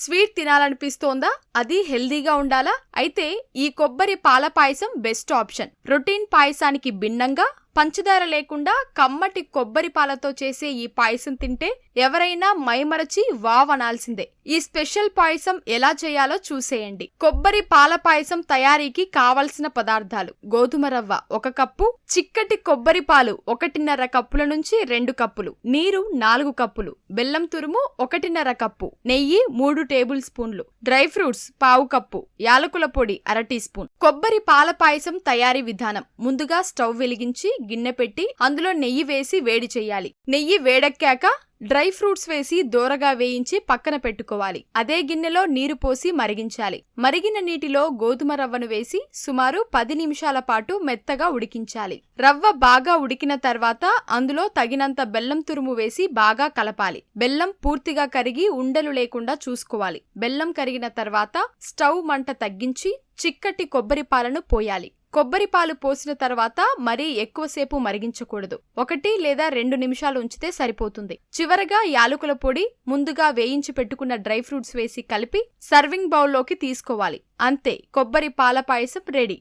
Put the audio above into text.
Sweet తినాలనిపిస్తోందా? అది హెల్దీగా ఉండాలా? అయితే ఈ కొబ్బరి పాల పాయసం బెస్ట్ ఆప్షన్. ప్రోటీన్ పాయసానికి భిన్నంగా పంచదార లేకుండా కమ్మటి కొబ్బరి పాలతో చేసే ఈ పాయసం తింటే ఎవరైనా మైమరచి వావ్ అనాల్సిందే. ఈ స్పెషల్ పాయసం ఎలా చేయాలో చూసేయండి. కొబ్బరి పాల పాయసం తయారీకి కావలసిన పదార్థాలు: గోధుమ రవ్వ 1 కప్పు, చిక్కటి కొబ్బరి పాలు 1.5 కప్పుల నుంచి 2 కప్పులు, నీరు 4 కప్పులు, బెల్లం తురుము 1.5 కప్పు, నెయ్యి 3 టేబుల్ స్పూన్లు, డ్రై ఫ్రూట్స్ 1/2 కప్పు, యాలకుల పొడి 1/2 టీ స్పూన్. కొబ్బరి పాల పాయసం తయారీ విధానం: ముందుగా స్టవ్ వెలిగించి గిన్నె పెట్టి అందులో నెయ్యి వేసి వేడి చేయాలి. నెయ్యి వేడెక్కాక డ్రై ఫ్రూట్స్ వేసి దోరగా వేయించి పక్కన పెట్టుకోవాలి. అదే గిన్నెలో నీరు పోసి మరిగించాలి. మరిగిన నీటిలో గోధుమ రవ్వను వేసి సుమారు 10 నిమిషాల పాటు మెత్తగా ఉడికించాలి. రవ్వ బాగా ఉడికిన తర్వాత అందులో తగినంత బెల్లం తురుము వేసి బాగా కలపాలి. బెల్లం పూర్తిగా కరిగి ఉండలు లేకుండా చూసుకోవాలి. బెల్లం కరిగిన తర్వాత స్టవ్ మంట తగ్గించి చిక్కటి కొబ్బరి పాలను పోయాలి. కొబ్బరి పాలు పోసిన తర్వాత మరీ ఎక్కువసేపు మరిగించకూడదు. 1 లేదా 2 నిమిషాలు ఉంచితే సరిపోతుంది. చివరగా యాలకుల పొడి, ముందుగా వేయించి పెట్టుకున్న డ్రై ఫ్రూట్స్ వేసి కలిపి సర్వింగ్ బౌల్లోకి తీసుకోవాలి. అంతే, కొబ్బరి పాల పాయసం రెడీ.